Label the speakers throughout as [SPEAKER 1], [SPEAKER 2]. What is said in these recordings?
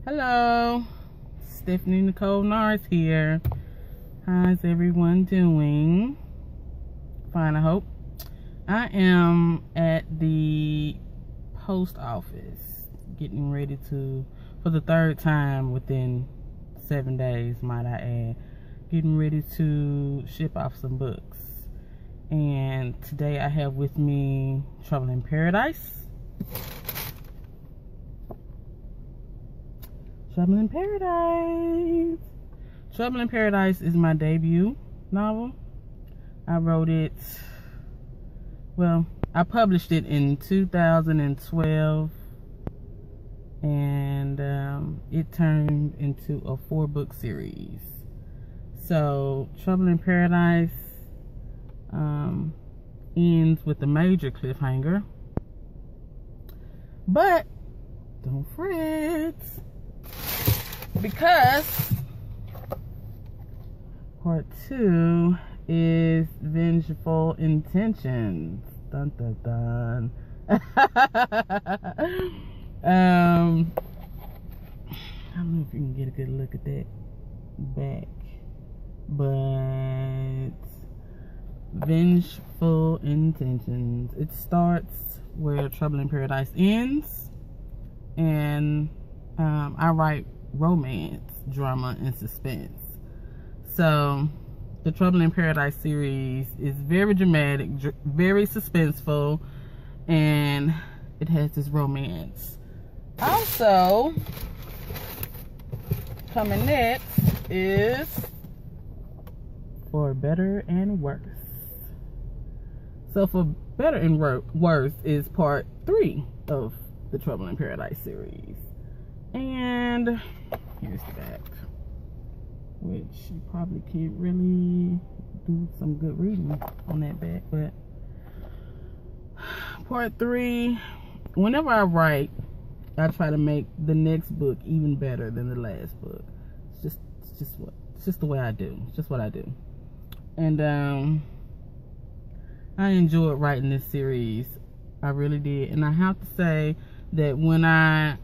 [SPEAKER 1] Hello, Stephanie Nicole Norris here. How's everyone doing? Fine, I hope. I am at the post office getting ready to, for the third time within 7 days, might I add, getting ready to ship off some books. And today I have with me Trouble in Paradise. Trouble in Paradise. Trouble in Paradise is my debut novel. I wrote it, well, I published it in 2012, and it turned into a 4-book series. So Trouble in Paradise ends with a major cliffhanger, but don't fret, because part 2 is Vengeful Intentions. Dun dun dun. I don't know if you can get a good look at that back, but Vengeful Intentions. It starts where Trouble in Paradise ends, and I write romance, drama, and suspense. So the Trouble in Paradise series is very dramatic, very suspenseful, and it has this romance. Also, coming next is For Better and Worse. So For Better and Worse is part 3 of the Trouble in Paradise series. And here's the back, which you probably can't really do some good reading on that back, but part 3, whenever I write, I try to make the next book even better than the last book. It's just the way I do. It's just what I do. And I enjoyed writing this series. I really did. And I have to say that when I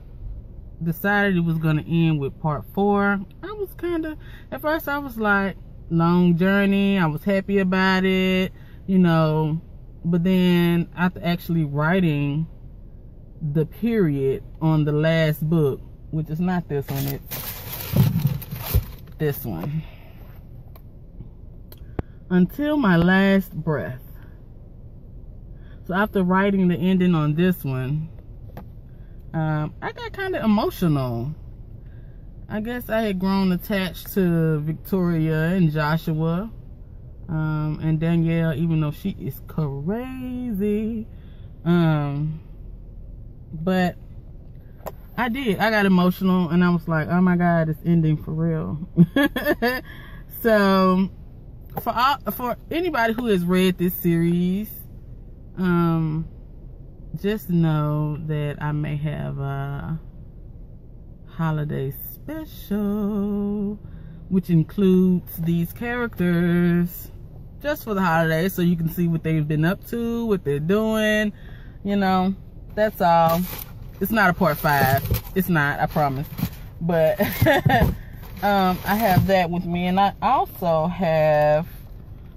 [SPEAKER 1] decided it was going to end with part 4, I was kind of, at first I was like, long journey, I was happy about it, you know, but then after actually writing the period on the last book, which is not this one, it's this one, Until My Last Breath. So after writing the ending on this one, I got kind of emotional. I guess I had grown attached to Victoria and Joshua, and Danielle, even though she is crazy. But I got emotional, and I was like, oh my God, it's ending for real. So for anybody who has read this series, just know that I may have a holiday special, which includes these characters just for the holidays, so you can see what they've been up to, what they're doing, you know, that's all. It's not a part 5. It's not, I promise. But I have that with me, and I also have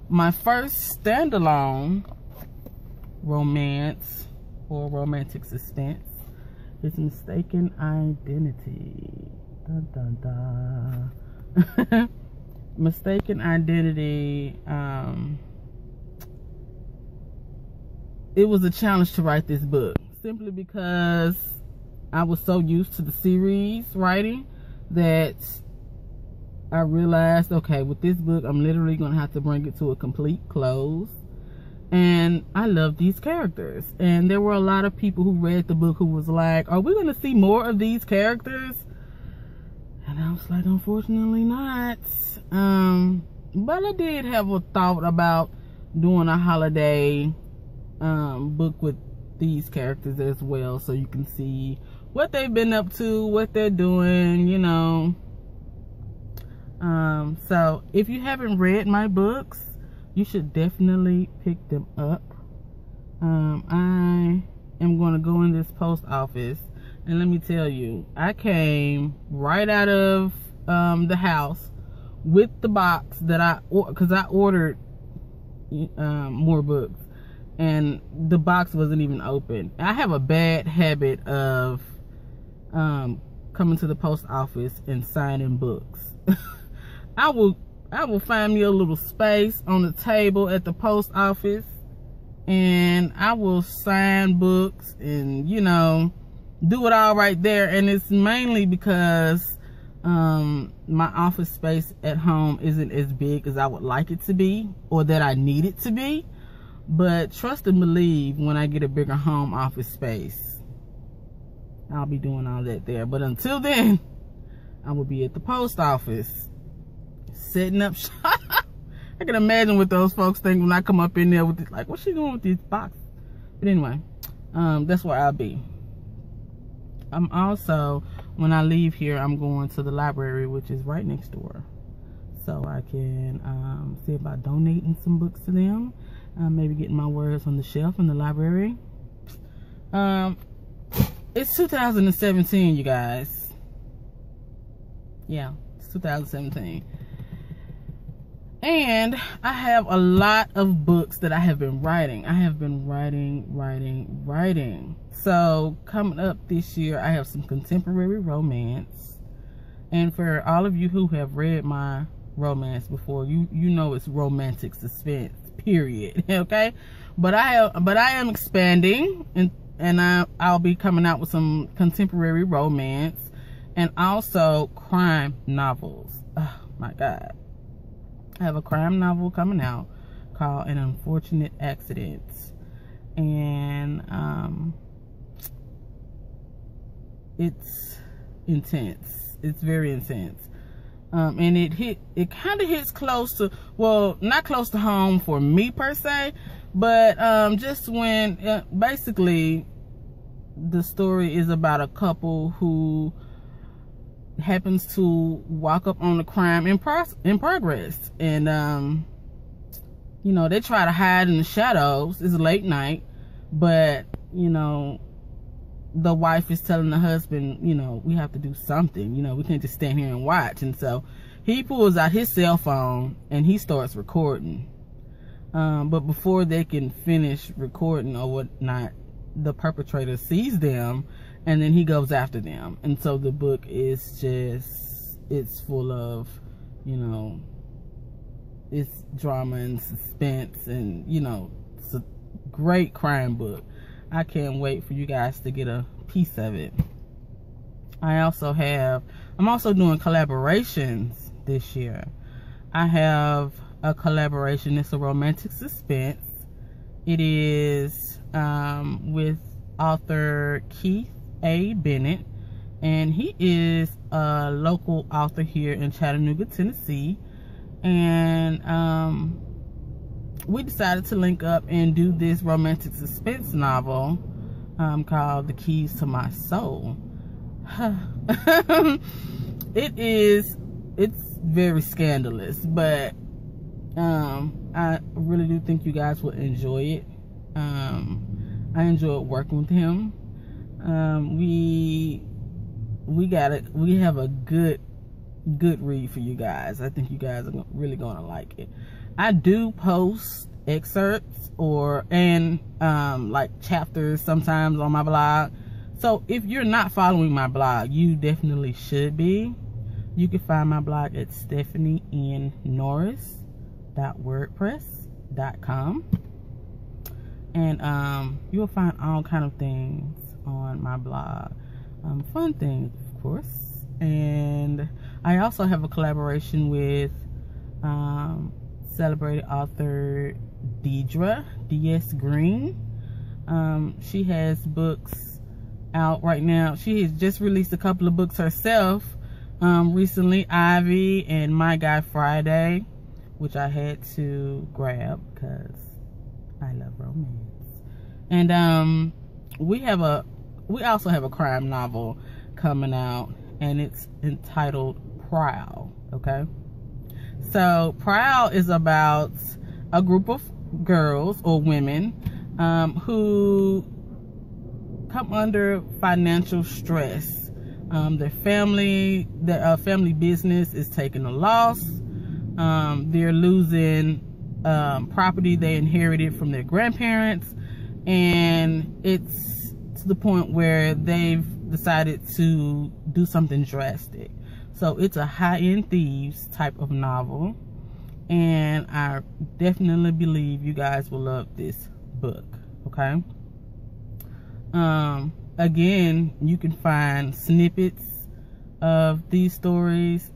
[SPEAKER 1] my first standalone romance or romantic suspense. It's Mistaken Identity. Dun, dun, dun. Mistaken Identity. It was a challenge to write this book, simply because I was so used to the series writing that I realized, okay, with this book, I'm literally going to have to bring it to a complete close. And I love these characters. And there were a lot of people who read the book who was like, are we going to see more of these characters? And I was like, unfortunately not. But I did have a thought about doing a holiday book with these characters as well, so you can see what they've been up to, what they're doing, you know. So if you haven't read my books, you should definitely pick them up. I am going to go in this post office And let me tell you, I came right out of the house with the box that because I ordered more books, and the box wasn't even open. I have a bad habit of coming to the post office and signing books. I will find me a little space on the table at the post office, and I will sign books and, you know, do it all right there. And it's mainly because my office space at home isn't as big as I would like it to be, or that I need it to be. But trust and believe, when I get a bigger home office space, I'll be doing all that there. But until then, I will be at the post office setting up shop. I can imagine what those folks think when I come up in there with this, like, what's she doing with this box? But anyway, that's where I'll be. I'm also, when I leave here, I'm going to the library, which is right next door, so I can see about donating some books to them, maybe getting my words on the shelf in the library. It's 2017, you guys. Yeah, it's 2017. And I have a lot of books that I have been writing. I have been writing. So coming up this year, I have some contemporary romance. And for all of you who have read my romance before, you know it's romantic suspense, period. Okay? But I am expanding, and I'll be coming out with some contemporary romance and also crime novels. Oh my God. I have a crime novel coming out called An Unfortunate Accident, and it's intense. It's very intense, and it kind of hits close to, well, not close to home for me per se, but just when basically the story is about a couple who happens to walk up on a crime in progress, and you know, they try to hide in the shadows. It's late night, but you know, the wife is telling the husband, you know, we have to do something, you know, we can't just stand here and watch. And so he pulls out his cell phone and he starts recording, but before they can finish recording or whatnot, the perpetrator sees them, and then he goes after them. And so the book is just, it's full of, you know, it's drama and suspense, and, you know, it's a great crime book. I can't wait for you guys to get a piece of it. I'm also doing collaborations this year. I have a collaboration. It's a romantic suspense. It is with author Keith A. Bennett, and he is a local author here in Chattanooga, Tennessee. And we decided to link up and do this romantic suspense novel called The Keys to My Soul. It's very scandalous, but I really do think you guys will enjoy it. I enjoyed working with him. We have a good read for you guys. I think you guys are really gonna like it. I do post excerpts and like chapters sometimes on my blog. So if you're not following my blog, you definitely should be. You can find my blog at stephaniennorris.wordpress.com, and you'll find all kind of things on my blog, fun things, of course. And I also have a collaboration with celebrated author Deidre D.S. Green. She has books out right now. She has just released a couple of books herself recently, Ivy and My Guy Friday, which I had to grab because I love romance. And we also have a crime novel coming out, and it's entitled Prowl. Okay, so Prowl is about a group of girls or women who come under financial stress. Their family business is taking a loss. They're losing property they inherited from their grandparents, and it's to the point where they've decided to do something drastic. So it's a high-end thieves type of novel, and I definitely believe you guys will love this book. Okay. Again, you can find snippets of these stories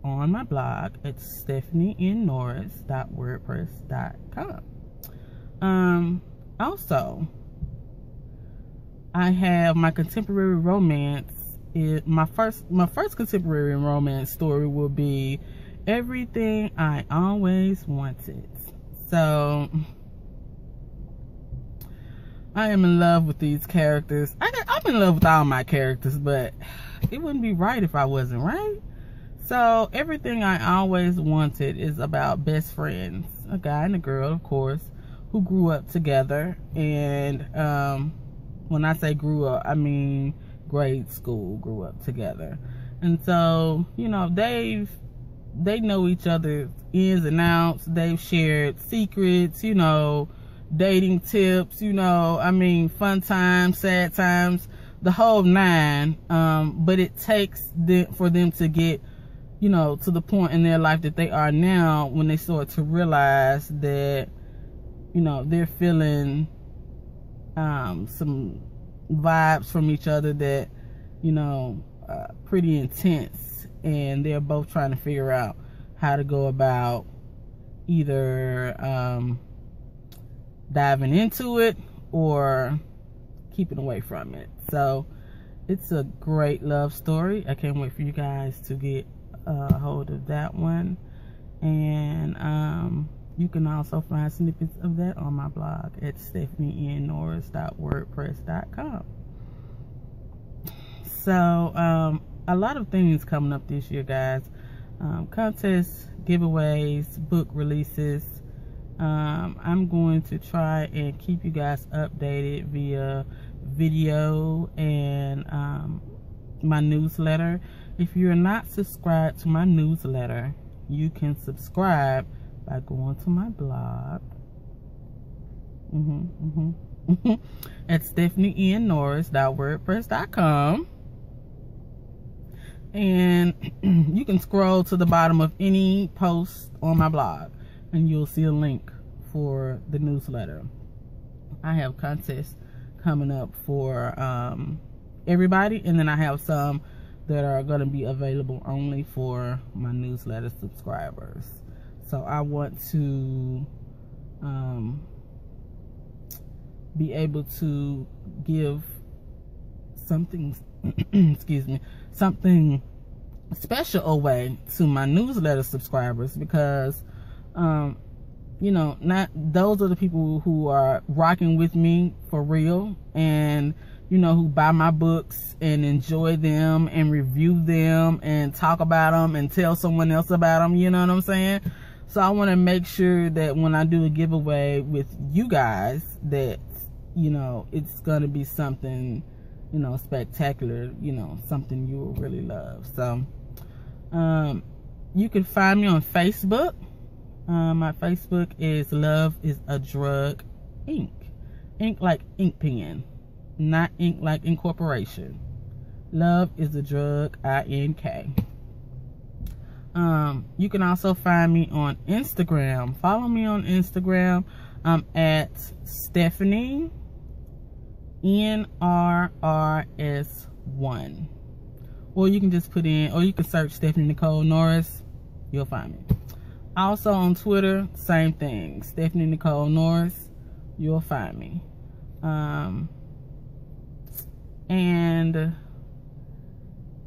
[SPEAKER 1] on my blog at stephaniennorris.wordpress.com. Also, I have my contemporary romance. My first contemporary romance story will be Everything I Always Wanted. So I am in love with these characters. I'm in love with all my characters, but it wouldn't be right if I wasn't, right? So Everything I Always Wanted is about best friends, a guy and a girl, of course, who grew up together. And when I say grew up, I mean grade school, grew up together. And so, you know, they know each other's ins and outs. They've shared secrets, you know, dating tips, you know, I mean, fun times, sad times, the whole nine. But it takes for them to get, you know, to the point in their life that they are now, when they start to realize that, you know, they're feeling some vibes from each other that, you know, pretty intense, and they're both trying to figure out how to go about either diving into it or keeping away from it. So it's a great love story. I can't wait for you guys to get a hold of that one. And you can also find snippets of that on my blog at stephaniennorris.wordpress.com. So a lot of things coming up this year, guys. Contests, giveaways, book releases. I'm going to try and keep you guys updated via video and my newsletter. If you're not subscribed to my newsletter, you can subscribe by going to my blog at stephaniennorris.wordpress.com. And you can scroll to the bottom of any post on my blog and you'll see a link for the newsletter. I have contests coming up for everybody, and then I have some that are going to be available only for my newsletter subscribers. So I want to be able to give something excuse me, something special away to my newsletter subscribers, because you know, not those are the people who are rocking with me for real, and you know, who buy my books and enjoy them and review them and talk about them and tell someone else about them, you know what I'm saying? So I want to make sure that when I do a giveaway with you guys, that, you know, it's going to be something, you know, spectacular, you know, something you will really love. So you can find me on Facebook. My Facebook is Love is a Drug Inc. Ink like ink pen, not ink like incorporation. Love is a Drug, I-N-K. You can also find me on Instagram. Follow me on Instagram. I'm at Stephanie NRRS1. Or you can just put in, or you can search Stephanie Nicole Norris. You'll find me. Also on Twitter, same thing. Stephanie Nicole Norris. You'll find me. And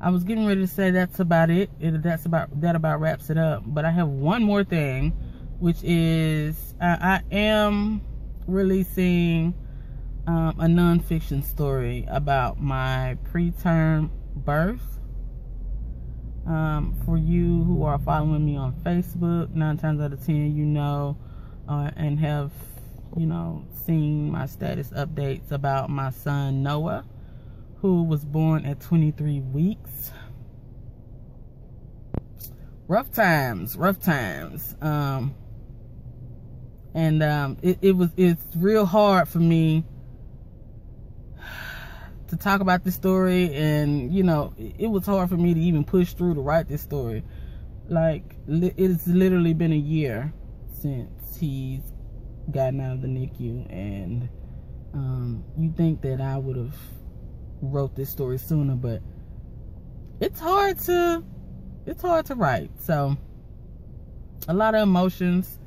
[SPEAKER 1] I was getting ready to say that's about it. That about wraps it up. But I have one more thing, which is I am releasing a nonfiction story about my preterm birth. For you who are following me on Facebook, 9 times out of 10, you know, and have, you know, seen my status updates about my son Noah. who was born at 23 weeks. Rough times. It's real hard for me to talk about this story, and you know, it was hard for me to even push through to write this story. Like, it's literally been a year since he's gotten out of the NICU, and you think that I would have wrote this story sooner, but it's hard to write. So a lot of emotions,